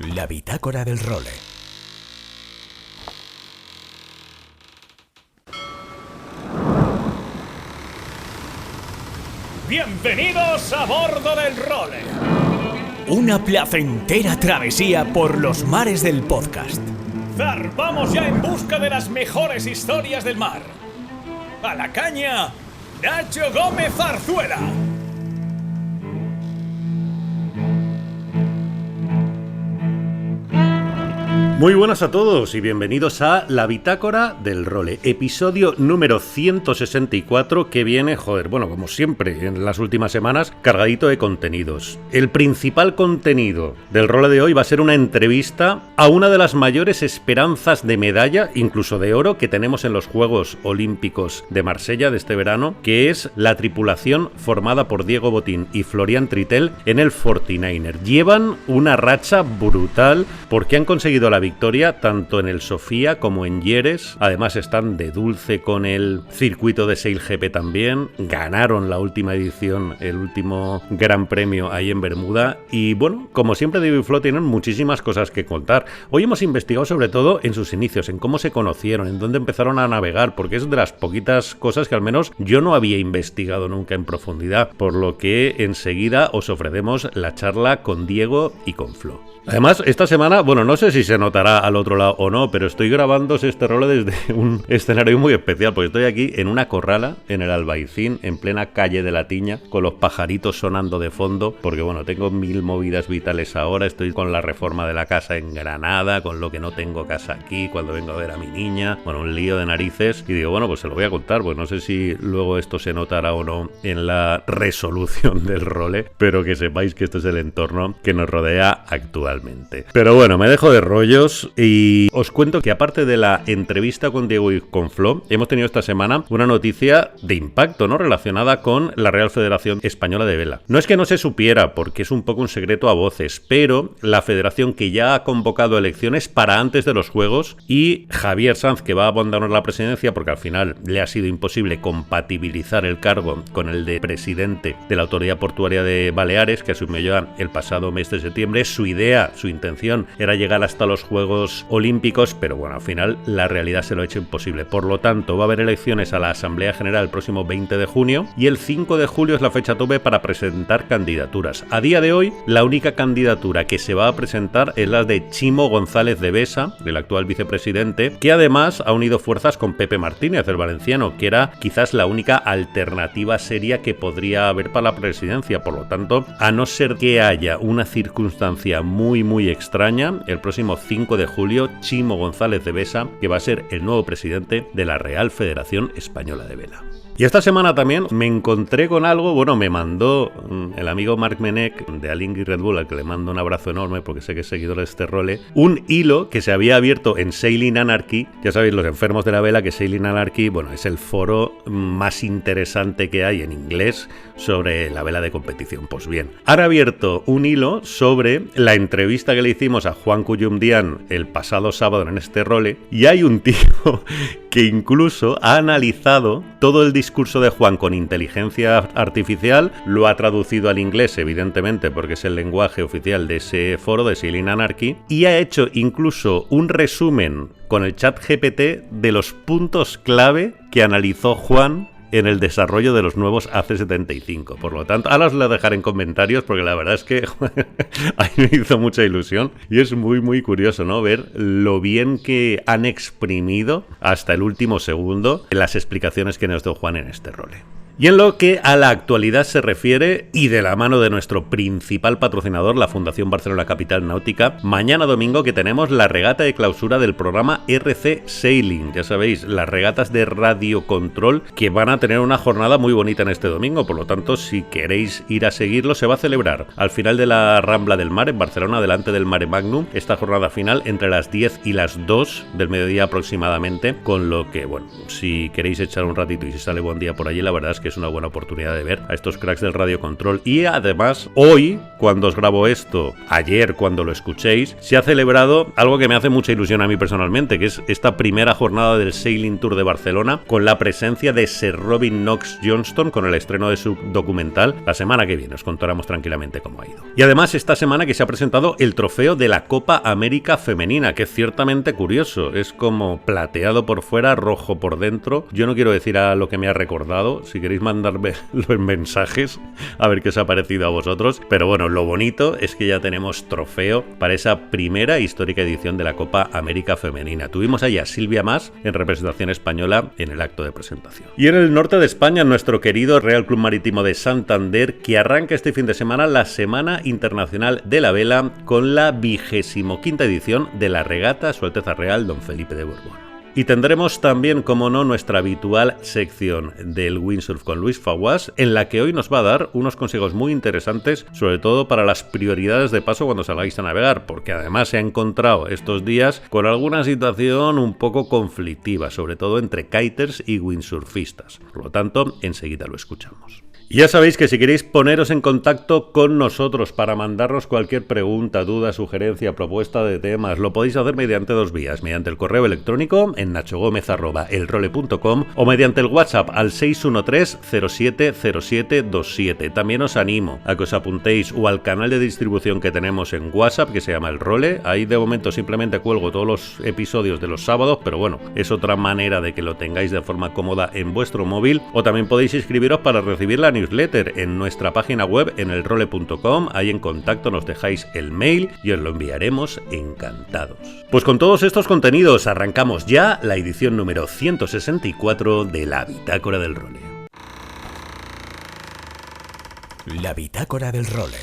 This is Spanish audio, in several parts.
La bitácora del role. ¡Bienvenidos a bordo del role! Una placentera travesía por los mares del podcast. Zarpamos ya en busca de las mejores historias del mar. ¡A la caña, Nacho Gómez Zarzuela! Muy buenas a todos y bienvenidos a La Bitácora del Role, episodio número 164 que viene, como siempre en las últimas semanas, cargadito de contenidos. El principal contenido del role de hoy va a ser una entrevista a una de las mayores esperanzas de medalla, incluso de oro, que tenemos en los Juegos Olímpicos de Marsella de este verano, que es la tripulación formada por Diego Botín y Florian Trittel en el 49er. Llevan una racha brutal porque han conseguido la victoria tanto en el Sofía como en Jerez. Además están de dulce con el circuito de SailGP también. Ganaron la última edición, el último gran premio ahí en Bermuda. Y bueno, como siempre Diego y Flo tienen muchísimas cosas que contar. Hoy hemos investigado sobre todo en sus inicios, en cómo se conocieron, en dónde empezaron a navegar, porque es de las poquitas cosas que al menos yo no había investigado nunca en profundidad, por lo que enseguida os ofrecemos la charla con Diego y con Flo. Además, esta semana, no sé si se notará al otro lado o no, pero estoy grabando este rol desde un escenario muy especial, porque estoy aquí en una corrala, en el Albaicín, en plena calle de la Tiña, con los pajaritos sonando de fondo, porque tengo mil movidas vitales ahora, estoy con la reforma de la casa en Granada, con lo que no tengo casa aquí, cuando vengo a ver a mi niña, un lío de narices, y digo, pues se lo voy a contar, pues no sé si luego esto se notará o no en la resolución del role, pero que sepáis que este es el entorno que nos rodea actualmente. Pero me dejo de rollos y os cuento que aparte de la entrevista con Diego y con Flo, hemos tenido esta semana una noticia de impacto, ¿no?, relacionada con la Real Federación Española de Vela. No es que no se supiera, porque es un poco un secreto a voces, pero la federación, que ya ha convocado elecciones para antes de los Juegos, y Javier Sanz, que va a abandonar la presidencia porque al final le ha sido imposible compatibilizar el cargo con el de presidente de la Autoridad Portuaria de Baleares, que asumió ya el pasado mes de septiembre. Su intención era llegar hasta los Juegos Olímpicos, pero al final la realidad se lo ha hecho imposible. Por lo tanto, va a haber elecciones a la Asamblea General el próximo 20 de junio y el 5 de julio es la fecha tope para presentar candidaturas. A día de hoy, la única candidatura que se va a presentar es la de Chimo González de Besa, el actual vicepresidente, que además ha unido fuerzas con Pepe Martínez, el valenciano, que era quizás la única alternativa seria que podría haber para la presidencia. Por lo tanto, a no ser que haya una circunstancia muy extraña, el próximo 5 de julio, Chimo González de Besa, que va a ser el nuevo presidente de la Real Federación Española de Vela. Y esta semana también me encontré con algo, me mandó el amigo Marc Menech de Alingui Red Bull, al que le mando un abrazo enorme porque sé que es seguidor de este role, un hilo que se había abierto en Sailing Anarchy. Ya sabéis, los enfermos de la vela, que Sailing Anarchy, es el foro más interesante que hay en inglés sobre la vela de competición. Pues bien, han abierto un hilo sobre la entrevista que le hicimos a Juan Cuyumdian el pasado sábado en este role, y hay un tío que incluso ha analizado todo el discurso de Juan con inteligencia artificial, lo ha traducido al inglés, evidentemente, porque es el lenguaje oficial de ese foro de Sailing Anarchy, y ha hecho incluso un resumen con el chat GPT de los puntos clave que analizó Juan en el desarrollo de los nuevos AC-75. Por lo tanto, ahora os lo dejaré en comentarios porque la verdad es que a mí me hizo mucha ilusión y es muy curioso, ¿no?, ver lo bien que han exprimido hasta el último segundo las explicaciones que nos dio Juan en este role. Y en lo que a la actualidad se refiere, y de la mano de nuestro principal patrocinador, la Fundación Barcelona Capital Náutica, mañana domingo que tenemos la regata de clausura del programa RC Sailing. Ya sabéis, las regatas de radiocontrol que van a tener una jornada muy bonita en este domingo. Por lo tanto, si queréis ir a seguirlo, se va a celebrar al final de la Rambla del Mar en Barcelona, delante del Mare Magnum, esta jornada final entre las 10 y las 2 del mediodía aproximadamente, con lo que, si queréis echar un ratito y si sale buen día por allí, la verdad es que es una buena oportunidad de ver a estos cracks del Radio Control. Y además, hoy, cuando os grabo esto, ayer cuando lo escuchéis, se ha celebrado algo que me hace mucha ilusión a mí personalmente, que es esta primera jornada del Sailing Tour de Barcelona, con la presencia de Sir Robin Knox Johnston, con el estreno de su documental. La semana que viene os contaremos tranquilamente cómo ha ido. Y además esta semana que se ha presentado el trofeo de la Copa América Femenina, que es ciertamente curioso, es como plateado por fuera, rojo por dentro. Yo no quiero decir a lo que me ha recordado, si queréis mandarme los mensajes a ver qué os ha parecido a vosotros, pero bueno, lo bonito es que ya tenemos trofeo para esa primera histórica edición de la Copa América Femenina. Tuvimos allá a Silvia Mas en representación española en el acto de presentación. Y en el norte de España, nuestro querido Real Club Marítimo de Santander, que arranca este fin de semana la Semana Internacional de la Vela con la 25ª edición de la regata Su Alteza Real Don Felipe de Borbón. Y tendremos también, como no, nuestra habitual sección del Windsurf con Luis Faguas, en la que hoy nos va a dar unos consejos muy interesantes, sobre todo para las prioridades de paso cuando salgáis a navegar, porque además se ha encontrado estos días con alguna situación un poco conflictiva, sobre todo entre kiters y windsurfistas. Por lo tanto, enseguida lo escuchamos. Ya sabéis que si queréis poneros en contacto con nosotros para mandarnos cualquier pregunta, duda, sugerencia, propuesta de temas, lo podéis hacer mediante dos vías, mediante el correo electrónico en nachogomez@elrole.com o mediante el WhatsApp al 613-070727. También os animo a que os apuntéis o al canal de distribución que tenemos en WhatsApp, que se llama El Role. Ahí de momento simplemente cuelgo todos los episodios de los sábados, pero bueno, es otra manera de que lo tengáis de forma cómoda en vuestro móvil. O también podéis inscribiros para recibir la newsletter en nuestra página web en elrole.com. Ahí en contacto nos dejáis el mail y os lo enviaremos encantados. Pues con todos estos contenidos arrancamos ya la edición número 164 de la Bitácora del Role. La Bitácora del Role.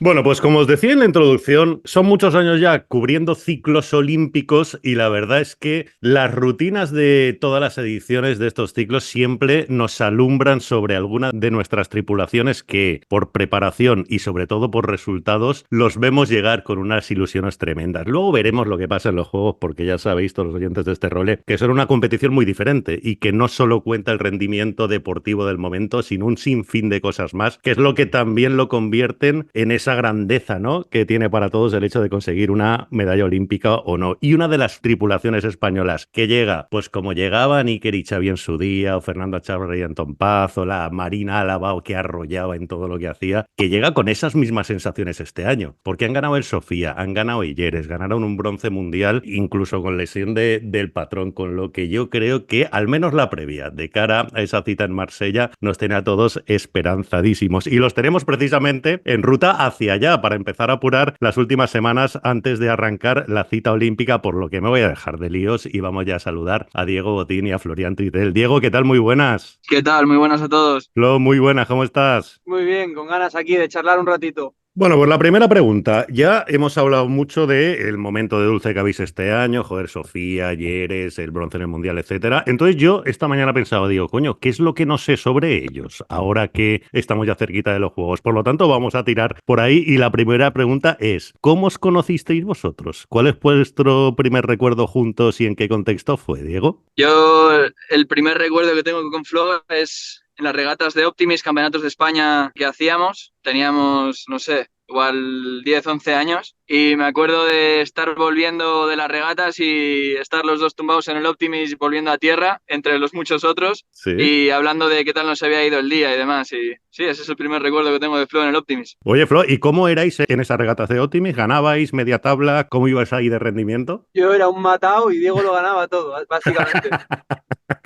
Bueno, pues como os decía en la introducción, son muchos años ya cubriendo ciclos olímpicos y la verdad es que las rutinas de todas las ediciones de estos ciclos siempre nos alumbran sobre alguna de nuestras tripulaciones que por preparación y sobre todo por resultados los vemos llegar con unas ilusiones tremendas. Luego veremos lo que pasa en los juegos porque ya sabéis todos los oyentes de este role que son una competición muy diferente y que no solo cuenta el rendimiento deportivo del momento, sino un sinfín de cosas más, que es lo que también lo convierten en esa grandeza, ¿no?, que tiene para todos el hecho de conseguir una medalla olímpica o no. Y una de las tripulaciones españolas que llega, pues como llegaban Iker y Xavi en su día, o Fernando Chavarri y Antón Paz, o la Marina Álava, o que arrollaba en todo lo que hacía, que llega con esas mismas sensaciones este año, porque han ganado el Sofía, han ganado Illeres, ganaron un bronce mundial, incluso con lesión del patrón, con lo que yo creo que al menos la previa de cara a esa cita en Marsella nos tiene a todos esperanzadísimos. Y los tenemos precisamente en ruta hacia allá para empezar a apurar las últimas semanas antes de arrancar la cita olímpica, por lo que me voy a dejar de líos y vamos ya a saludar a Diego Botín y a Florian Tritel. Diego, ¿qué tal? Muy buenas. ¿Qué tal? Muy buenas a todos. Flo, muy buenas, ¿cómo estás? Muy bien, con ganas aquí de charlar un ratito. Bueno, pues la primera pregunta. Ya hemos hablado mucho del momento de dulce que habéis este año, joder, Sofía, Lleres, el bronce en el Mundial, etcétera. Entonces yo esta mañana pensaba, digo, coño, ¿qué es lo que no sé sobre ellos ahora que estamos ya cerquita de los Juegos? Por lo tanto, vamos a tirar por ahí y la primera pregunta es, ¿cómo os conocisteis vosotros? ¿Cuál es vuestro primer recuerdo juntos y en qué contexto fue, Diego? Yo el primer recuerdo que tengo con Flo es en las regatas de Optimis, campeonatos de España que hacíamos. Teníamos, no sé, igual 10, 11 años y me acuerdo de estar volviendo de las regatas y estar los dos tumbados en el Optimis volviendo a tierra entre los muchos otros. Sí. Y hablando de qué tal nos había ido el día y demás. Y sí, ese es el primer recuerdo que tengo de Flo en el Optimis. Oye, Flo, ¿y cómo erais en esas regatas de Optimis? ¿Ganabais media tabla? ¿Cómo ibais ahí de rendimiento? Yo era un matado y Diego lo ganaba todo, básicamente.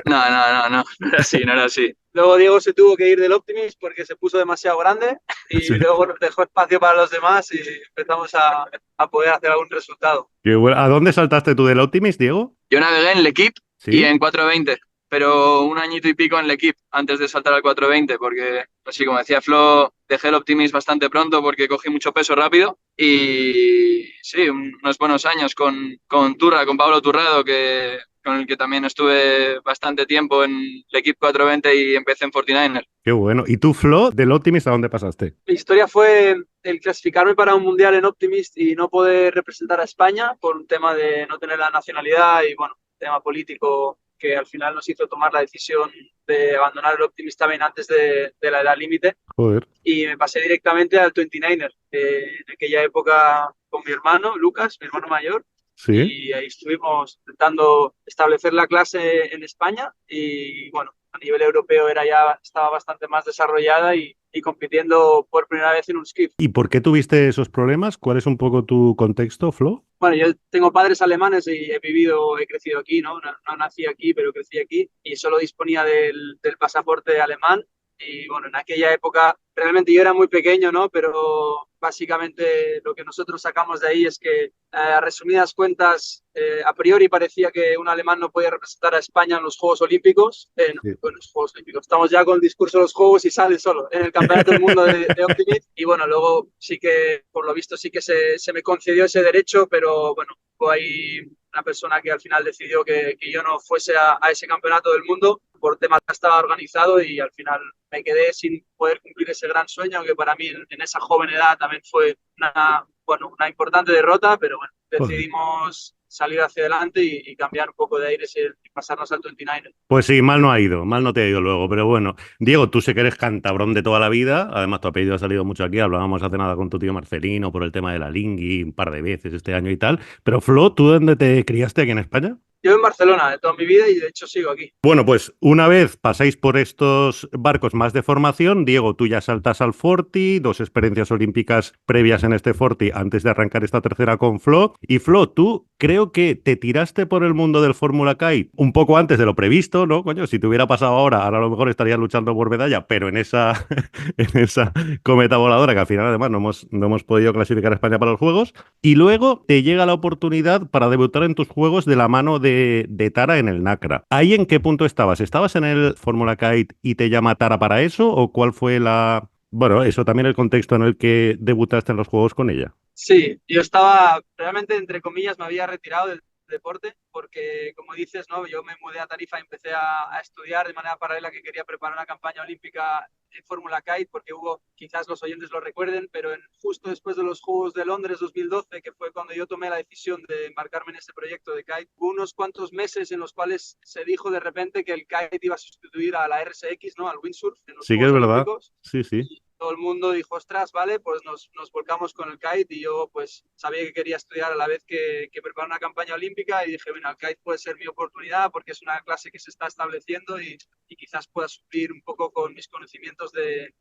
No era así, no era así. Luego Diego se tuvo que ir del Optimis porque se puso demasiado grande y Sí. luego nos dejó espacio para los demás y empezamos a poder hacer algún resultado. ¿A dónde saltaste tú del Optimis, Diego? Yo navegué en L'Equipe ¿Sí? y en 420, pero un añito y pico en L'Equipe antes de saltar al 420 porque, así como decía Flo, dejé el Optimis bastante pronto porque cogí mucho peso rápido y sí, unos buenos años con Turra, con Pablo Turrado, con el que también estuve bastante tiempo en L'Equipe 420 y empecé en 49er. Qué bueno. ¿Y tú, Flo, del Optimis a dónde pasaste? Mi historia fue el clasificarme para un mundial en Optimist y no poder representar a España por un tema de no tener la nacionalidad y, bueno, tema político que al final nos hizo tomar la decisión de abandonar el Optimist también antes de la edad límite. Joder. Y me pasé directamente al 29er, en aquella época con mi hermano, Lucas, mi hermano mayor, Sí. y ahí estuvimos intentando establecer la clase en España y bueno, a nivel europeo estaba bastante más desarrollada y compitiendo por primera vez en un skiff. ¿Y por qué tuviste esos problemas? ¿Cuál es un poco tu contexto, Flo? Bueno, yo tengo padres alemanes y he crecido aquí, ¿no? No nací aquí, pero crecí aquí y solo disponía del pasaporte alemán. Y bueno, en aquella época realmente yo era muy pequeño, ¿no? Pero básicamente lo que nosotros sacamos de ahí es que, a resumidas cuentas, a priori parecía que un alemán no podía representar a España en los Juegos Olímpicos. No, Sí. bueno, los Juegos Olímpicos. Estamos ya con el discurso de los Juegos y sale solo en el Campeonato del Mundo de Optimist. Y bueno, luego sí que, por lo visto, sí que se me concedió ese derecho, pero bueno, fue ahí una persona que al final decidió que yo no fuese a ese Campeonato del Mundo por temas que estaba organizado y al final me quedé sin poder cumplir ese gran sueño que para mí en esa joven edad también fue una importante derrota, pero bueno, Joder. decidimos salir hacia adelante y cambiar un poco de aires y pasarnos al 29. Pues sí, mal no ha ido, mal no te ha ido luego, pero bueno. Diego, tú sé que eres cantabrón de toda la vida, además tu apellido ha salido mucho aquí, hablábamos hace nada con tu tío Marcelino por el tema de la Lingui un par de veces este año y tal, pero Flo, ¿tú dónde te criaste aquí en España? Yo en Barcelona de toda mi vida y de hecho sigo aquí. Bueno, pues una vez pasáis por estos barcos más de formación, Diego, tú ya saltas al Forti, 2 experiencias olímpicas previas en este Forti antes de arrancar esta tercera con Flo. Y Flo, tú creo que te tiraste por el mundo del Fórmula Kite un poco antes de lo previsto, ¿no? Coño, si te hubiera pasado ahora a lo mejor estarías luchando por medalla, pero en esa, en esa cometa voladora que al final además no hemos podido clasificar a España para los Juegos. Y luego te llega la oportunidad para debutar en tus Juegos de la mano de Tara en el NACRA. ¿Ahí en qué punto estabas? ¿Estabas en el Fórmula Kite y te llama Tara para eso? ¿O cuál fue la... Bueno, eso también el contexto en el que debutaste en los Juegos con ella? Sí, yo estaba realmente, entre comillas, me había retirado del deporte porque, como dices, ¿no? Yo me mudé a Tarifa y empecé a estudiar de manera paralela que quería preparar una campaña olímpica en Fórmula Kite porque hubo, quizás los oyentes lo recuerden, pero justo después de los Juegos de Londres 2012, que fue cuando yo tomé la decisión de embarcarme en este proyecto de Kite, hubo unos cuantos meses en los cuales se dijo de repente que el Kite iba a sustituir a la RSX, ¿no? Al windsurf en los Sí que es Juegos verdad. Olímpicos. Sí, sí. Todo el mundo dijo, ostras, vale, pues nos volcamos con el kite y yo pues sabía que quería estudiar a la vez que preparar una campaña olímpica y dije, bueno, el kite puede ser mi oportunidad porque es una clase que se está estableciendo y quizás pueda suplir un poco con mis conocimientos de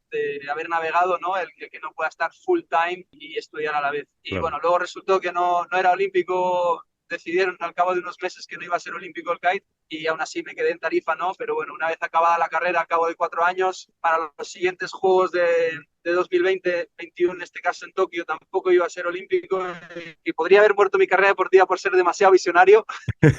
haber navegado, ¿no? El que no pueda estar full time y estudiar a la vez. Y Claro. bueno, luego resultó que no era olímpico, decidieron al cabo de unos meses que no iba a ser olímpico el kite y aún así me quedé en Tarifa, ¿no? Pero bueno, una vez acabada la carrera, al cabo de 4 años, para los siguientes Juegos de 2020-21, en este caso en Tokio, tampoco iba a ser olímpico y podría haber muerto mi carrera deportiva por ser demasiado visionario,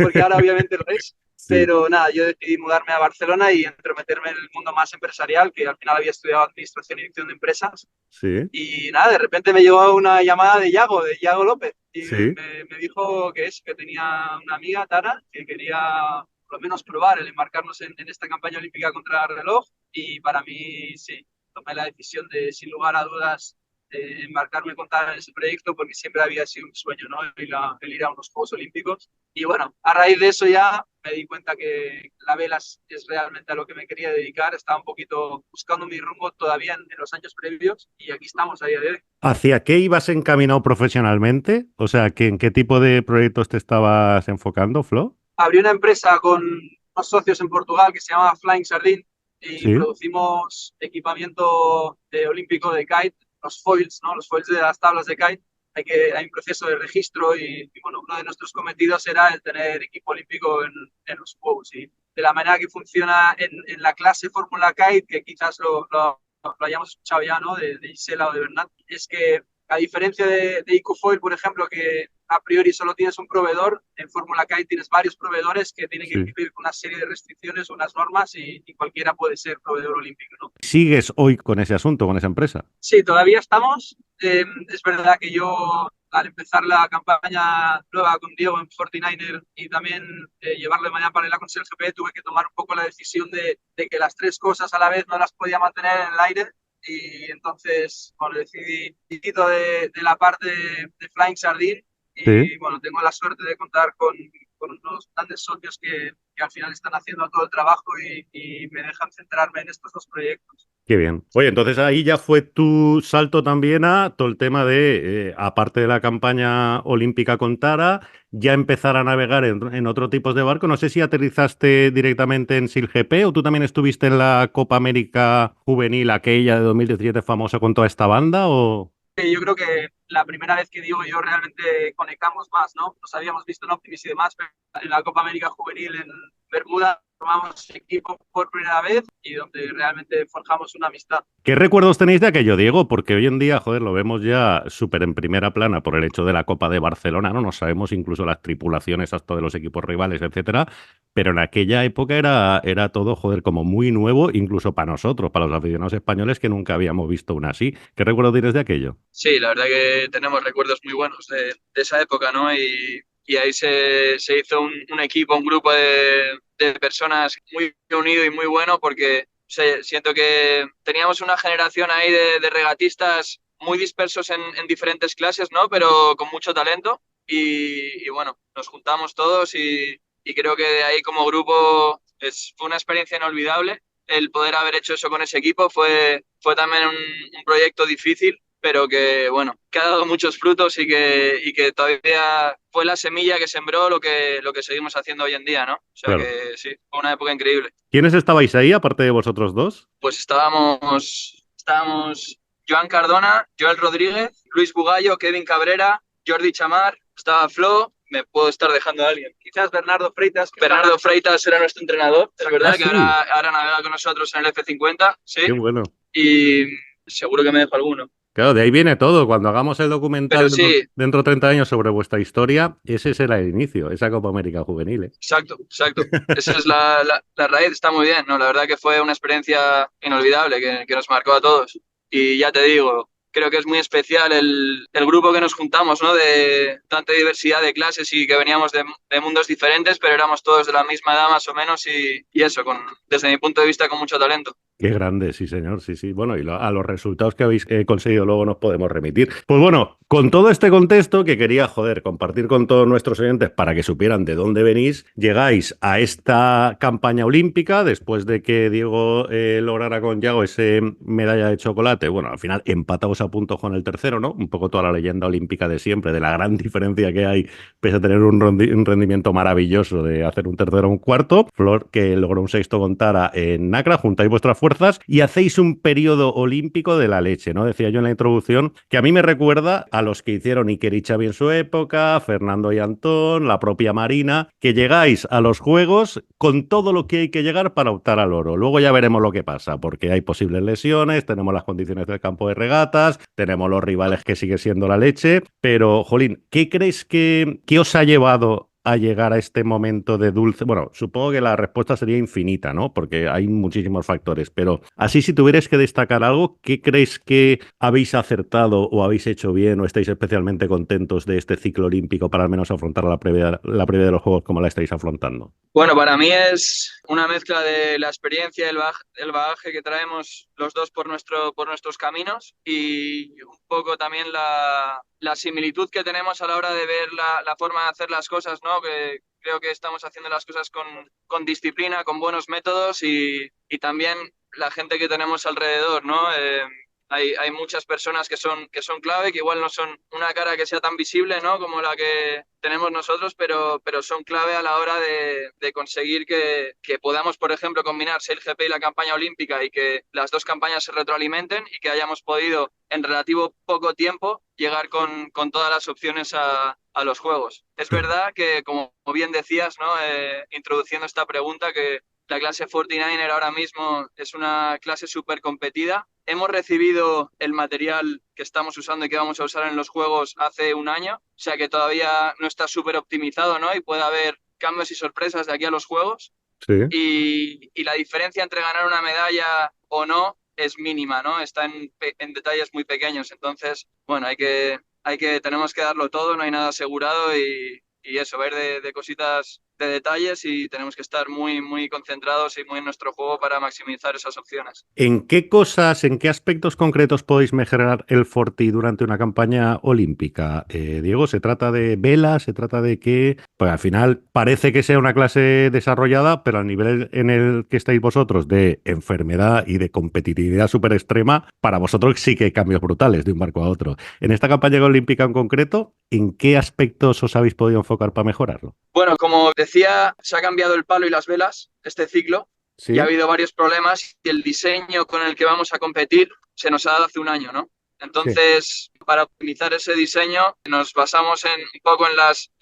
porque ahora obviamente lo es. Sí. Pero nada, yo decidí mudarme a Barcelona y entrometerme en el mundo más empresarial, que al final había estudiado Administración y Dirección de Empresas. Sí. Y nada, de repente me llegó una llamada de Yago López, y Sí. me dijo que tenía una amiga, Tara, que quería por lo menos probar el embarcarnos en esta campaña olímpica contra el reloj. Y para mí, sí, tomé la decisión de, sin lugar a dudas, embarcarme con Tara en ese proyecto, porque siempre había sido un sueño, ¿no? El ir a unos Juegos Olímpicos. Y bueno, a raíz de eso ya me di cuenta que la vela es realmente a lo que me quería dedicar. Estaba un poquito buscando mi rumbo todavía en los años previos y aquí estamos a día de hoy. ¿Hacia qué ibas encaminado profesionalmente? O sea, ¿en qué tipo de proyectos te estabas enfocando, Flo? Abrí una empresa con unos socios en Portugal que se llama Flying Sardine y Sí. producimos equipamiento olímpico de kite, los foils, ¿no? Los foils de las tablas de kite. Hay un proceso de registro y bueno, uno de nuestros cometidos era el tener equipo olímpico en los Juegos. Y de la manera que funciona en la clase Fórmula Kite, que quizás lo hayamos escuchado ya, ¿no? De Gisela o de Bernat, es que a diferencia de IQ-Foil, por ejemplo, que a priori solo tienes un proveedor, en Fórmula Kite tienes varios proveedores que tienen que cumplir con una serie de restricciones, unas normas y cualquiera puede ser proveedor olímpico, ¿no? ¿Sigues hoy con ese asunto, con esa empresa? Sí, todavía estamos. Es verdad que yo, al empezar la campaña nueva con Diego en 49er y también llevarlo de manera paralela con SLGP, tuve que tomar un poco la decisión de que las tres cosas a la vez no las podía mantener en el aire. Y entonces, bueno, decidí de la parte de Flying Sardine. Y Sí. bueno, tengo la suerte de contar con con unos grandes socios que al final están haciendo todo el trabajo y me dejan centrarme en estos dos proyectos. Qué bien. Oye, entonces ahí ya fue tu salto también a todo el tema de, aparte de la campaña olímpica con Tara, ya empezar a navegar en otro tipo de barco. No sé si aterrizaste directamente en SEAL-GP o tú también estuviste en la Copa América Juvenil, aquella de 2017 famosa con toda esta banda, o... Yo creo que la primera vez que Diego y yo realmente conectamos más, ¿no? Nos habíamos visto en Optimis y demás, pero en la Copa América Juvenil en Bermuda formamos equipo por primera vez y donde realmente forjamos una amistad. ¿Qué recuerdos tenéis de aquello, Diego? Porque hoy en día, joder, lo vemos ya súper en primera plana por el hecho de la Copa de Barcelona, ¿no? No sabemos incluso las tripulaciones hasta de los equipos rivales, etcétera. Pero en aquella época era todo, joder, como muy nuevo, incluso para nosotros, para los aficionados españoles que nunca habíamos visto una así. ¿Qué recuerdos tienes de aquello? Sí, la verdad que tenemos recuerdos muy buenos de esa época, ¿no? Y ahí se hizo un equipo, un grupo de personas muy unido y muy bueno porque siento que teníamos una generación ahí de regatistas muy dispersos en diferentes clases, ¿no? Pero con mucho talento y bueno, nos juntamos todos y creo que de ahí como grupo fue una experiencia inolvidable. El poder haber hecho eso con ese equipo fue también un proyecto difícil, pero que, bueno, que ha dado muchos frutos y que todavía fue la semilla que sembró lo que seguimos haciendo hoy en día, ¿no? O sea Claro. que sí, fue una época increíble. ¿Quiénes estabais ahí, aparte de vosotros dos? Pues estábamos Joan Cardona, Joel Rodríguez, Luis Bugallo, Kevin Cabrera, Jordi Chamar, estaba Flo, me puedo estar dejando a alguien. Quizás Bernardo Freitas. Bernardo Freitas era nuestro entrenador, es verdad Ah, que sí. ahora navega con nosotros en el F50, sí, Qué bueno. y seguro que me dejo alguno. Claro, de ahí viene todo. Cuando hagamos el documental Pero sí, dentro de 30 años sobre vuestra historia, ese será el inicio, esa Copa América Juvenil, ¿eh? exacto, exacto. Esa es la raíz, está muy bien, ¿no? La verdad que fue una experiencia inolvidable que nos marcó a todos. Y ya te digo, creo que es muy especial el grupo que nos juntamos, ¿no? De tanta diversidad de clases y que veníamos de mundos diferentes, pero éramos todos de la misma edad más o menos y eso, desde mi punto de vista, con mucho talento. Qué grande, sí, señor, sí, sí. Bueno, y a los resultados que habéis conseguido luego nos podemos remitir. Pues bueno, con todo este contexto que quería, joder, compartir con todos nuestros oyentes para que supieran de dónde venís, llegáis a esta campaña olímpica después de que Diego lograra con Yago ese medalla de chocolate. Bueno, al final empatados a puntos con el tercero, ¿no? Un poco toda la leyenda olímpica de siempre, de la gran diferencia que hay, pese a tener un rendimiento maravilloso de hacer un tercero o un cuarto. Flor, que logró un sexto con Tara en Nacra, juntáis vuestras fuerzas y hacéis un periodo olímpico de la leche, ¿no? Decía yo en la introducción que a mí me recuerda a los que hicieron Iker y Xavi en su época, Fernando y Antón, la propia Marina, que llegáis a los Juegos con todo lo que hay que llegar para optar al oro. Luego ya veremos lo que pasa, porque hay posibles lesiones, tenemos las condiciones del campo de regatas, tenemos los rivales que sigue siendo la leche, pero, Jolín, ¿qué crees que os ha llevado a llegar a este momento de dulce? Bueno, supongo que la respuesta sería infinita, ¿no? Porque hay muchísimos factores, pero así si tuvierais que destacar algo, ¿qué creéis que habéis acertado o habéis hecho bien o estáis especialmente contentos de este ciclo olímpico para al menos afrontar la previa de los Juegos como la estáis afrontando? Bueno, para mí es una mezcla de la experiencia y el bagaje que traemos los dos por nuestros caminos y un poco también la similitud que tenemos a la hora de ver la forma de hacer las cosas, ¿no? Que creo que estamos haciendo las cosas con disciplina, con buenos métodos y también la gente que tenemos alrededor, ¿no? Hay muchas personas que son clave, que igual no son una cara que sea tan visible, ¿no? Como la que tenemos nosotros, pero son clave a la hora de conseguir que podamos, por ejemplo, combinar SailGP y la campaña olímpica y que las dos campañas se retroalimenten y que hayamos podido en relativo poco tiempo llegar con todas las opciones a los Juegos. Es verdad que, como bien decías, ¿no? Introduciendo esta pregunta, que la clase 49er ahora mismo es una clase súper competida. Hemos recibido el material que estamos usando y que vamos a usar en los Juegos hace un año, o sea que todavía no está súper optimizado, ¿no? Y puede haber cambios y sorpresas de aquí a los Juegos. Sí. Y la diferencia entre ganar una medalla o no es mínima, ¿no? Está en detalles muy pequeños. Entonces, bueno, tenemos que darlo todo, no hay nada asegurado y eso, ver de cositas de detalles y tenemos que estar muy, muy concentrados y muy en nuestro juego para maximizar esas opciones. ¿En qué cosas, en qué aspectos concretos podéis mejorar el Forti durante una campaña olímpica? Diego, ¿se trata de vela? ¿Se trata de qué? Pues al final parece que sea una clase desarrollada, pero al nivel en el que estáis vosotros de enfermedad y de competitividad súper extrema, para vosotros sí que hay cambios brutales de un barco a otro. En esta campaña olímpica en concreto, ¿en qué aspectos os habéis podido enfocar para mejorarlo? Bueno, como decía, se ha cambiado el palo y las velas este ciclo y ha Sí, habido varios problemas y el diseño con el que vamos a competir se nos ha dado hace un año, ¿no? sí. Entonces, para optimizar ese diseño, nos basamos un poco en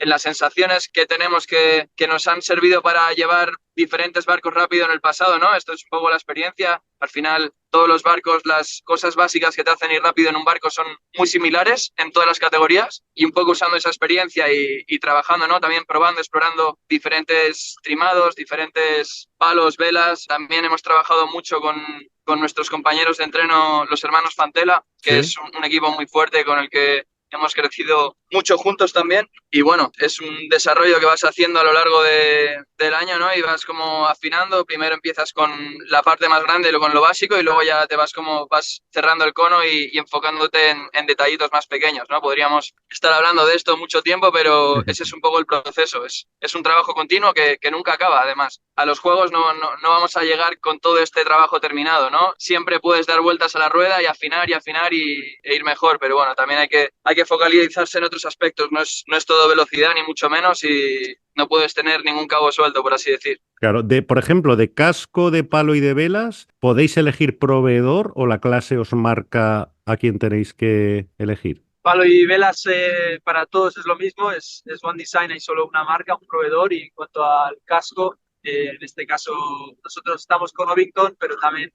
las sensaciones que tenemos que nos han servido para llevar diferentes barcos rápido en el pasado, ¿no? Esto es un poco la experiencia. Al final, todos los barcos, las cosas básicas que te hacen ir rápido en un barco son muy similares en todas las categorías y un poco usando esa experiencia y trabajando, ¿no? También probando, explorando diferentes trimados, diferentes palos, velas. También hemos trabajado mucho con nuestros compañeros de entreno, los hermanos Fantela, que Sí. es un equipo muy fuerte con el que hemos crecido mucho juntos también. Y bueno, es un desarrollo que vas haciendo a lo largo del año, ¿no? Y vas como afinando. Primero empiezas con la parte más grande, con lo básico, y luego ya te vas cerrando el cono y enfocándote en detallitos más pequeños, ¿no? Podríamos estar hablando de esto mucho tiempo, pero ese es un poco el proceso. Es un trabajo continuo que nunca acaba, además. A los juegos no vamos a llegar con todo este trabajo terminado, ¿no? Siempre puedes dar vueltas a la rueda y afinar e ir mejor, pero bueno, también hay que focalizarse en otros aspectos. No es todo velocidad, ni mucho menos, y no puedes tener ningún cabo suelto, por así decir. Claro, por ejemplo, de casco, de palo y de velas, ¿podéis elegir proveedor o la clase os marca a quién tenéis que elegir? Palo y velas para todos es lo mismo, es One Design, hay solo una marca, un proveedor. Y en cuanto al casco, en este caso nosotros estamos con Ovington, pero también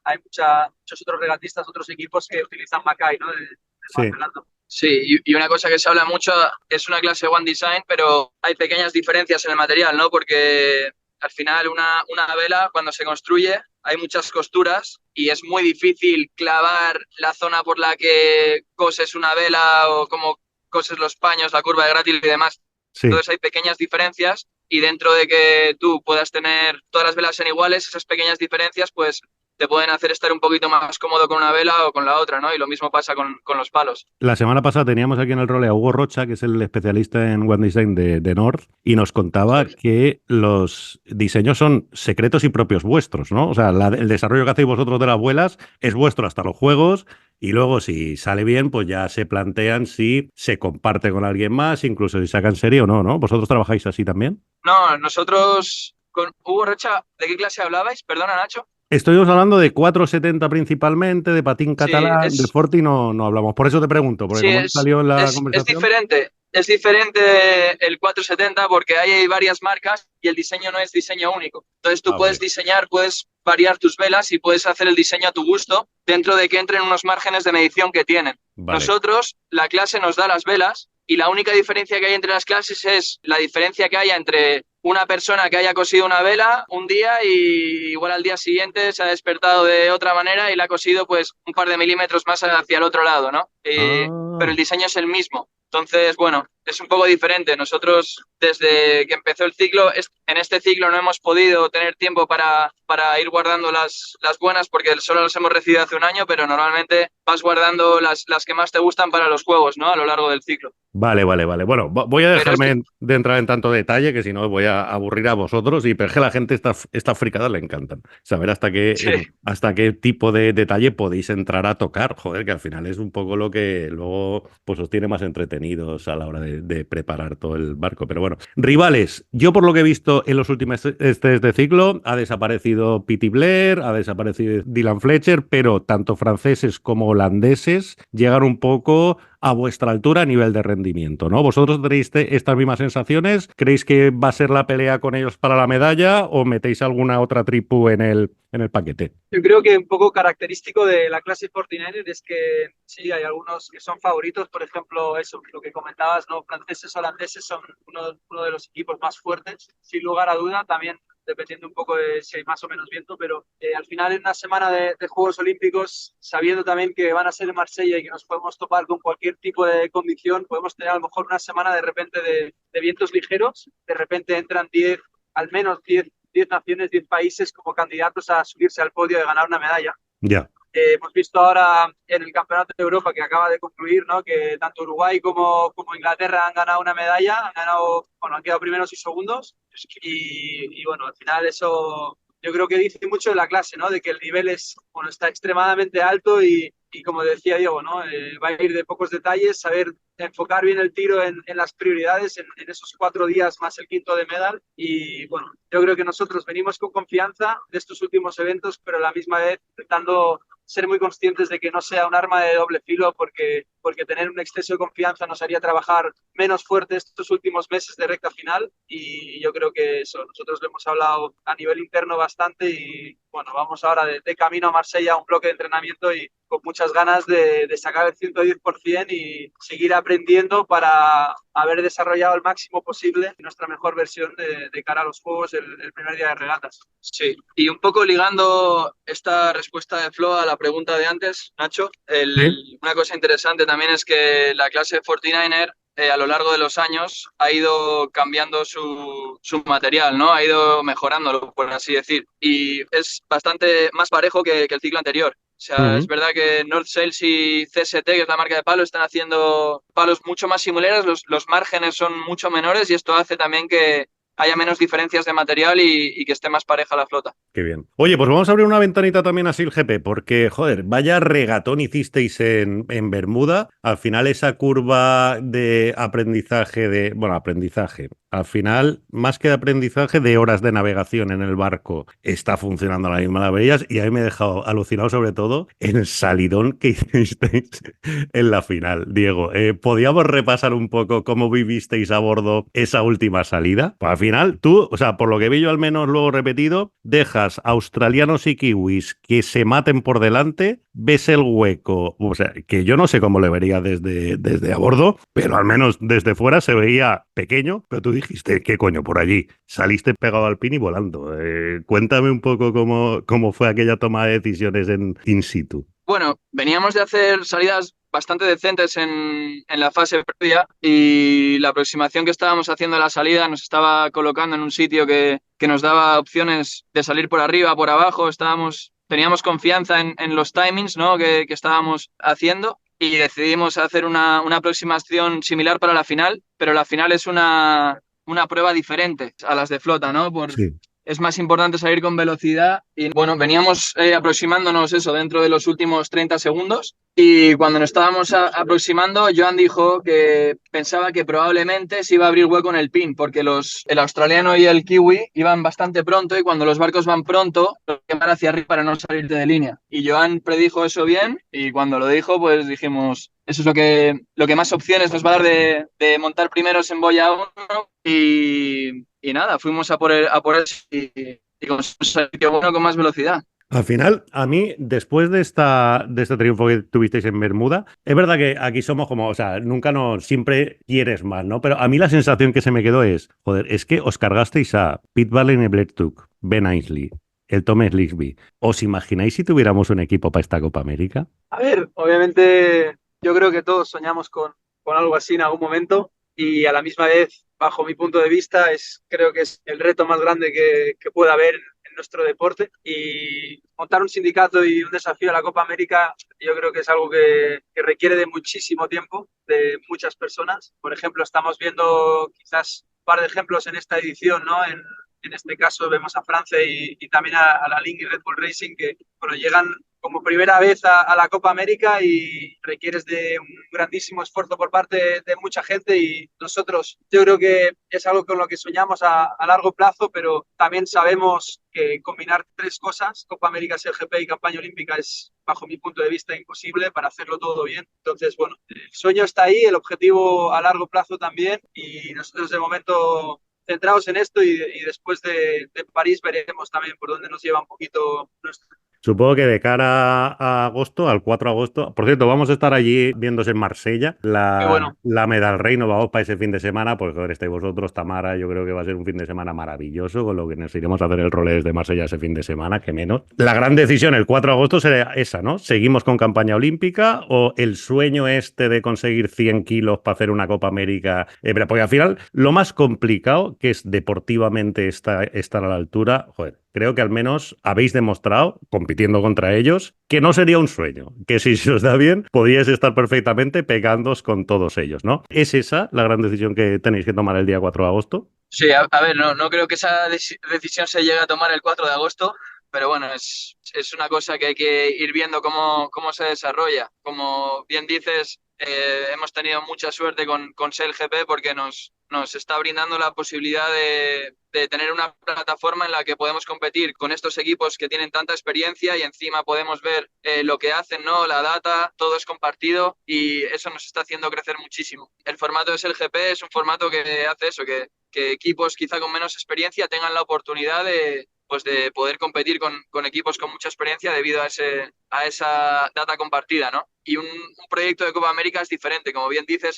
hay muchos otros regatistas, otros equipos que utilizan Mackay, ¿no? De Nueva Sí, Zelanda. Sí, y una cosa que se habla mucho es una clase One Design, pero hay pequeñas diferencias en el material, ¿no? Porque al final una vela, cuando se construye, hay muchas costuras y es muy difícil clavar la zona por la que coses una vela o cómo coses los paños, la curva de Grátil y demás. sí. Entonces hay pequeñas diferencias y dentro de que tú puedas tener todas las velas en iguales, esas pequeñas diferencias pues te pueden hacer estar un poquito más cómodo con una vela o con la otra, ¿no? Y lo mismo pasa con los palos. La semana pasada teníamos aquí en el role a Hugo Rocha, que es el especialista en One Design de North, y nos contaba que los diseños son secretos y propios vuestros, ¿no? O sea, el desarrollo que hacéis vosotros de las vuelas es vuestro hasta los juegos, y luego si sale bien, pues ya se plantean si se comparte con alguien más, incluso si sacan serie o no, ¿no? ¿Vosotros trabajáis así también? No, nosotros con Hugo Rocha, ¿de qué clase hablabais? Perdona, Nacho. Estuvimos hablando de 470 principalmente, de patín Sí, catalán, de Forti no hablamos. Por eso te pregunto, porque sí, como no salió en la es conversación. diferente. Es diferente el 470 porque hay varias marcas y el diseño no es diseño único. Entonces tú Ah, puedes vale. diseñar, puedes variar tus velas y puedes hacer el diseño a tu gusto dentro de que entren unos márgenes de medición que tienen. Vale. Nosotros, la clase nos da las velas y la única diferencia que hay entre las clases es la diferencia que haya entre una persona que haya cosido una vela un día y igual al día siguiente se ha despertado de otra manera y la ha cosido pues un par de milímetros más hacia el otro lado, ¿no? Pero Ah, el diseño es el mismo. Entonces, bueno, es un poco diferente. Nosotros, desde que empezó el ciclo, en este ciclo no hemos podido tener tiempo para ir guardando las buenas porque solo las hemos recibido hace un año, pero normalmente vas guardando las que más te gustan para los juegos, ¿no? A lo largo del ciclo. vale. Bueno, voy a Pero es que, dejarme de entrar en tanto detalle que si no voy a aburrir a vosotros y pero es que a la gente estas fricadas le encantan. Saber sí. hasta qué tipo de detalle podéis entrar a tocar. Joder, que al final es un poco lo que luego pues os tiene más entretenidos a la hora de preparar todo el barco. Pero bueno, rivales. Yo por lo que he visto en los últimos de ciclo ha desaparecido Pity Blair, ha desaparecido Dylan Fletcher, pero tanto franceses como holandeses llegan un poco a vuestra altura a nivel de rendimiento, ¿no? ¿Vosotros tenéis estas mismas sensaciones? ¿Creéis que va a ser la pelea con ellos para la medalla o metéis alguna otra tripu en el paquete? Yo creo que un poco característico de la clase 49 es que sí, hay algunos que son favoritos, por ejemplo, eso, lo que comentabas, ¿no? Franceses, holandeses son uno de los equipos más fuertes, sin lugar a duda. También dependiendo un poco de si hay más o menos viento, pero al final en una semana de Juegos Olímpicos, sabiendo también que van a ser en Marsella y que nos podemos topar con cualquier tipo de condición, podemos tener a lo mejor una semana de repente de vientos ligeros, de repente entran 10, al menos 10 naciones, 10 países como candidatos a subirse al podio de ganar una medalla. Ya. Hemos visto ahora en el Campeonato de Europa que acaba de concluir, ¿no? Que tanto Uruguay como Inglaterra han ganado una medalla, han quedado primeros y segundos. Y bueno, al final eso yo creo que dice mucho de la clase, ¿no? De que el nivel está extremadamente alto y como decía Diego, ¿no? Va a ir de pocos detalles, saber enfocar bien el tiro en las prioridades en esos 4 días más el quinto de medal. Y bueno, yo creo que nosotros venimos con confianza de estos últimos eventos, pero a la misma vez intentando ser muy conscientes de que no sea un arma de doble filo, porque tener un exceso de confianza nos haría trabajar menos fuerte estos últimos meses de recta final, y yo creo que eso, nosotros lo hemos hablado a nivel interno bastante, y bueno, vamos ahora de camino a Marsella a un bloque de entrenamiento y con muchas ganas de sacar el 110% y seguir aprendiendo para haber desarrollado al máximo posible nuestra mejor versión de cara a los Juegos el primer día de regatas. Sí, y un poco ligando esta respuesta de Flo a la pregunta de antes, Nacho, una cosa interesante también es que la clase 49er a lo largo de los años ha ido cambiando su material, ¿no? Ha ido mejorándolo, por así decir, y es bastante más parejo que el ciclo anterior. O sea, es verdad que North Sails y CST, que es la marca de palos, están haciendo palos mucho más similares, los márgenes son mucho menores y esto hace también que haya menos diferencias de material y que esté más pareja la flota. Qué bien. Oye, pues vamos a abrir una ventanita también así el GP, porque, joder, vaya regatón hicisteis en Bermuda. Al final esa curva de aprendizaje al final, más que de aprendizaje, de horas de navegación en el barco, está funcionando a la misma maravillas, y a mí me ha dejado alucinado sobre todo el salidón que hicisteis en la final. Diego, ¿podíamos repasar un poco cómo vivisteis a bordo esa última salida? Pues al final, tú, o sea, por lo que vi yo al menos luego repetido, dejas australianos y kiwis que se maten por delante, ves el hueco, o sea, que yo no sé cómo le vería desde a bordo, pero al menos desde fuera se veía pequeño, pero tú dijiste, ¿qué coño? Por allí saliste pegado al pin y volando. Cuéntame un poco cómo fue aquella toma de decisiones in situ. Bueno, veníamos de hacer salidas bastante decentes en la fase previa, y la aproximación que estábamos haciendo a la salida nos estaba colocando en un sitio que nos daba opciones de salir por arriba, por abajo. Teníamos confianza en los timings, ¿no? que estábamos haciendo, y decidimos hacer una aproximación similar para la final, pero la final es una prueba diferente a las de flota, ¿no? Sí. Es más importante salir con velocidad y bueno, veníamos aproximándonos eso dentro de los últimos 30 segundos, y cuando nos estábamos aproximando, Joan dijo que pensaba que probablemente se iba a abrir hueco en el pin, porque el australiano y el kiwi iban bastante pronto, y cuando los barcos van pronto, hay que quemar hacia arriba para no salirte de línea. Y Joan predijo eso bien, y cuando lo dijo, pues dijimos, eso es lo que más opciones nos va a dar de montar primeros en boya 1, y nada, fuimos a por él y con un sitio bueno con más velocidad. Al final, a mí, después de este triunfo que tuvisteis en Bermuda, es verdad que aquí somos como, o sea, siempre quieres más, ¿no? Pero a mí la sensación que se me quedó es, joder, es que os cargasteis a Pete Ballen-Ebletuk, Ben Ainslie, el Tom Slingsby. ¿Os imagináis si tuviéramos un equipo para esta Copa América? A ver, obviamente yo creo que todos soñamos con algo así en algún momento, y a la misma vez, bajo mi punto de vista, creo que es el reto más grande que pueda haber en nuestro deporte, y montar un sindicato y un desafío a la Copa América yo creo que es algo que requiere de muchísimo tiempo, de muchas personas. Por ejemplo, estamos viendo quizás un par de ejemplos en esta edición, ¿no? En este caso vemos a Francia y también a la Link y Red Bull Racing, que bueno, llegan como primera vez a la Copa América, y requieres de un grandísimo esfuerzo por parte de mucha gente, y nosotros yo creo que es algo con lo que soñamos a largo plazo, pero también sabemos que combinar 3 cosas, Copa América, SGP y campaña olímpica, es bajo mi punto de vista imposible para hacerlo todo bien. Entonces, bueno, el sueño está ahí, el objetivo a largo plazo también, y nosotros de momento centrados en esto, y después de París veremos también por dónde nos lleva un poquito nuestro. Supongo que de cara a agosto, al 4 de agosto, por cierto, vamos a estar allí viéndose en Marsella, Qué bueno. la Medal Rey, nos vamos para ese fin de semana, pues joder, estáis vosotros, Tamara, yo creo que va a ser un fin de semana maravilloso, con lo que nos iremos a hacer el role desde Marsella ese fin de semana, que menos. La gran decisión el 4 de agosto será esa, ¿no? ¿Seguimos con campaña olímpica o el sueño este de conseguir 100 kilos para hacer una Copa América? Porque al final, lo más complicado, que es deportivamente estar a la altura, joder, creo que al menos habéis demostrado, compitiendo contra ellos, que no sería un sueño, que si se os da bien, podíais estar perfectamente pegándoos con todos ellos, ¿no? ¿Es esa la gran decisión que tenéis que tomar el día 4 de agosto? Sí, a ver, no creo que esa decisión se llegue a tomar el 4 de agosto, pero bueno, es una cosa que hay que ir viendo cómo se desarrolla. Como bien dices, hemos tenido mucha suerte con SailGP porque nos está brindando la posibilidad de tener una plataforma en la que podemos competir con estos equipos que tienen tanta experiencia y encima podemos ver lo que hacen, ¿no? La data, todo es compartido y eso nos está haciendo crecer muchísimo. El formato de SailGP es un formato que hace eso, que equipos quizá con menos experiencia tengan la oportunidad de poder competir con equipos con mucha experiencia debido a esa data compartida, ¿no? Y un proyecto de Copa América es diferente. Como bien dices,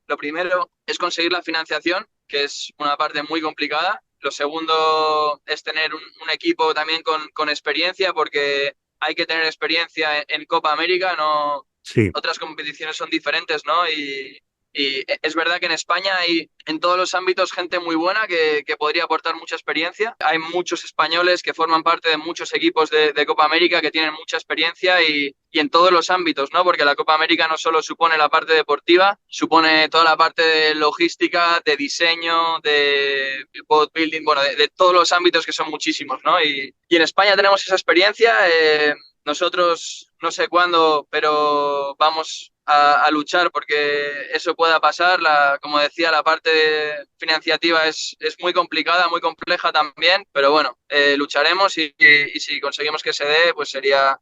lo primero es conseguir la financiación, que es una parte muy complicada. Lo segundo es tener un equipo también con experiencia, porque hay que tener experiencia en Copa América, no. Sí. Otras competiciones son diferentes, ¿no? Y es verdad que en España hay en todos los ámbitos gente muy buena que podría aportar mucha experiencia. Hay muchos españoles que forman parte de muchos equipos de Copa América que tienen mucha experiencia y en todos los ámbitos, ¿no? Porque la Copa América no solo supone la parte deportiva, supone toda la parte de logística, de diseño, de boat building, bueno, de todos los ámbitos que son muchísimos, ¿no? Y en España tenemos esa experiencia. Nosotros no sé cuándo, pero vamos a luchar porque eso pueda pasar. Como decía, la parte financiativa es muy complicada, muy compleja también, pero bueno, lucharemos y si conseguimos que se dé, pues sería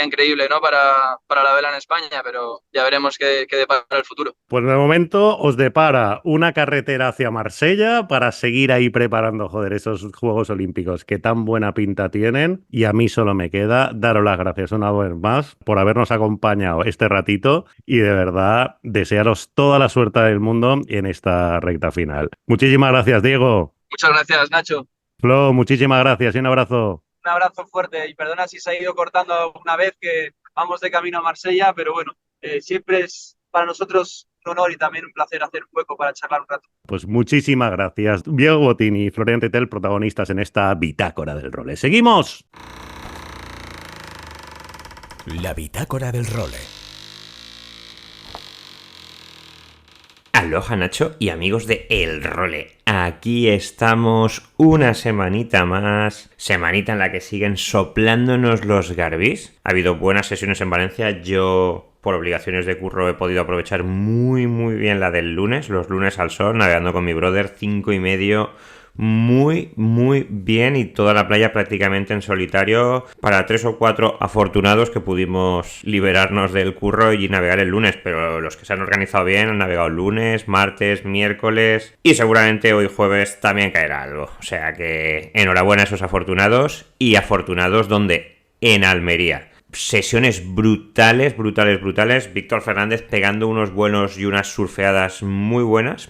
increíble, ¿no? Para la vela en España, pero ya veremos qué depara el futuro. Pues de momento os depara una carretera hacia Marsella para seguir ahí preparando, joder, esos Juegos Olímpicos que tan buena pinta tienen. Y a mí solo me queda daros las gracias una vez más por habernos acompañado este ratito y de verdad desearos toda la suerte del mundo en esta recta final. Muchísimas gracias, Diego. Muchas gracias, Nacho. Flo, muchísimas gracias y un abrazo. Un abrazo fuerte y perdona si se ha ido cortando una vez que vamos de camino a Marsella, pero bueno, siempre es para nosotros un honor y también un placer hacer un hueco para charlar un rato. Pues muchísimas gracias. Diego Botín y Florian Tetel, protagonistas en esta bitácora del role. ¡Seguimos! La bitácora del role. Aloha Nacho y amigos de El Role. Aquí estamos una semanita más, semanita en la que siguen soplándonos los garbis. Ha habido buenas sesiones en Valencia, yo por obligaciones de curro he podido aprovechar muy bien la del lunes, los lunes al sol, navegando con mi brother, 5:30, muy bien, y toda la playa prácticamente en solitario para 3 o 4 afortunados que pudimos liberarnos del curro y navegar el lunes, pero los que se han organizado bien han navegado lunes, martes, miércoles y seguramente hoy jueves también caerá algo, o sea que enhorabuena a esos afortunados. Y afortunados donde en Almería. Sesiones brutales. Víctor Fernández pegando unos vuelos y unas surfeadas muy buenas.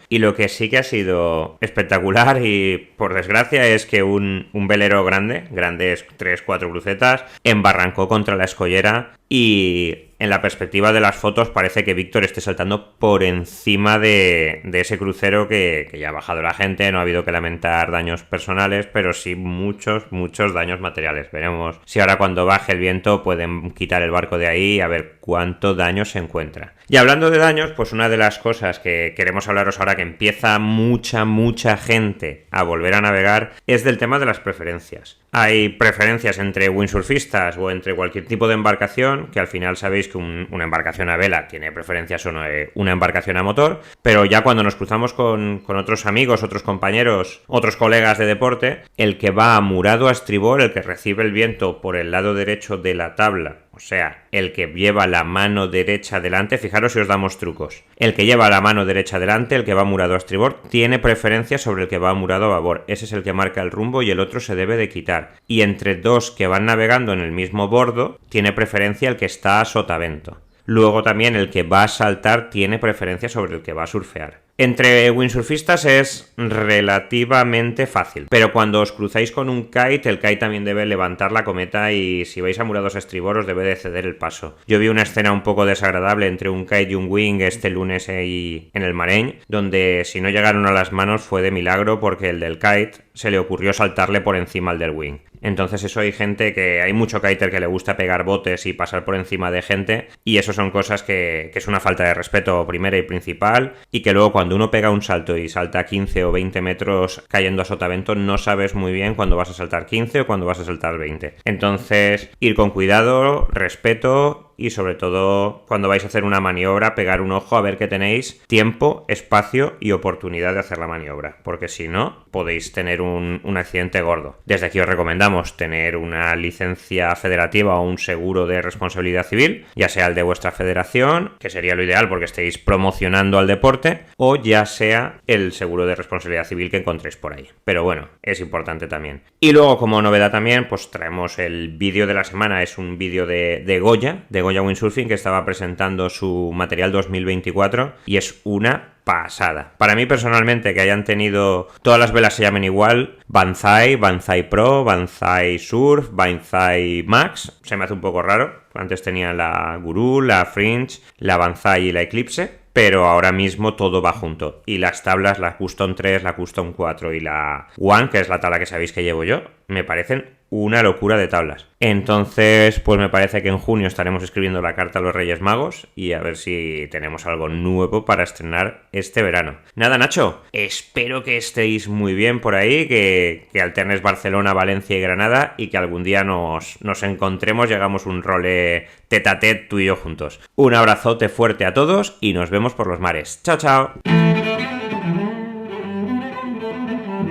Y lo que sí que ha sido espectacular y por desgracia es que un velero grande es 3-4 crucetas, embarrancó contra la escollera y en la perspectiva de las fotos parece que Víctor esté saltando por encima de ese crucero que ya ha bajado la gente. No ha habido que lamentar daños personales, pero sí muchos daños materiales. Veremos si ahora cuando baje el viento pueden quitar el barco de ahí y a ver cuánto daño se encuentra. Y hablando de daños, pues una de las cosas que queremos hablaros ahora que empieza mucha gente a volver a navegar es del tema de las preferencias. Hay preferencias entre windsurfistas o entre cualquier tipo de embarcación, que al final sabéis que una embarcación a vela tiene preferencias sobre una embarcación a motor, pero ya cuando nos cruzamos con otros amigos, otros compañeros, otros colegas de deporte, el que va murado a estribor, el que recibe el viento por el lado derecho de la tabla, O sea, el que lleva la mano derecha delante, fijaros si os damos trucos. El que lleva la mano derecha delante, el que va murado a estribor, tiene preferencia sobre el que va murado a babor. Ese es el que marca el rumbo y el otro se debe de quitar. Y entre dos que van navegando en el mismo bordo, tiene preferencia el que está a sotavento. Luego también el que va a saltar tiene preferencia sobre el que va a surfear. Entre windsurfistas es relativamente fácil, pero cuando os cruzáis con un kite, el kite también debe levantar la cometa y si vais a murados a estribor os debe de ceder el paso. Yo vi una escena un poco desagradable entre un kite y un wing este lunes ahí en el Mareñ, donde si no llegaron a las manos fue de milagro porque el del kite se le ocurrió saltarle por encima al del wing. Entonces eso hay mucho kiter que le gusta pegar botes y pasar por encima de gente y eso son cosas que es una falta de respeto primera y principal y que luego cuando uno pega un salto y salta 15 o 20 metros cayendo a sotavento no sabes muy bien cuándo vas a saltar 15 o cuándo vas a saltar 20. Entonces ir con cuidado, respeto y sobre todo cuando vais a hacer una maniobra pegar un ojo a ver que tenéis tiempo, espacio y oportunidad de hacer la maniobra porque si no podéis tener un accidente gordo. Desde aquí os recomendamos tener una licencia federativa o un seguro de responsabilidad civil, ya sea el de vuestra federación, que sería lo ideal porque estéis promocionando al deporte, o ya sea el seguro de responsabilidad civil que encontréis por ahí. Pero bueno, es importante también. Y luego como novedad también, pues traemos el vídeo de la semana, es un vídeo de Goya Windsurfing que estaba presentando su material 2024 y es una pasada. Para mí personalmente que hayan tenido todas las velas se llamen igual, Banzai, Banzai Pro, Banzai Surf, Banzai Max, se me hace un poco raro. Antes tenía la Guru, la Fringe, la Banzai y la Eclipse, pero ahora mismo todo va junto. Y las tablas, la Custom 3, la Custom 4 y la One, que es la tabla que sabéis que llevo yo, me parecen una locura de tablas. Entonces, pues me parece que en junio estaremos escribiendo la carta a los Reyes Magos y a ver si tenemos algo nuevo para estrenar este verano. Nada, Nacho, espero que estéis muy bien por ahí, que alternes Barcelona, Valencia y Granada y que algún día nos encontremos y hagamos un role tete a tete tú y yo juntos. Un abrazote fuerte a todos y nos vemos por los mares. Chao, chao.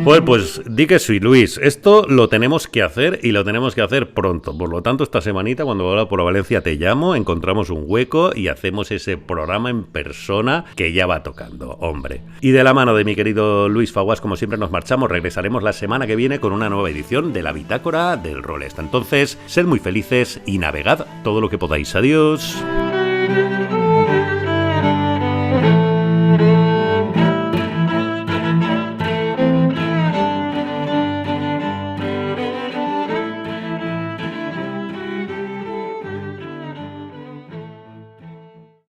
Joder, pues di que sí, Luis. Esto lo tenemos que hacer y lo tenemos que hacer pronto. Por lo tanto, esta semanita, cuando vuelva por Valencia, te llamo, encontramos un hueco y hacemos ese programa en persona que ya va tocando, hombre. Y de la mano de mi querido Luis Faguas, como siempre, nos marchamos. Regresaremos la semana que viene con una nueva edición de la Bitácora del Role. Hasta entonces, sed muy felices y navegad todo lo que podáis. Adiós.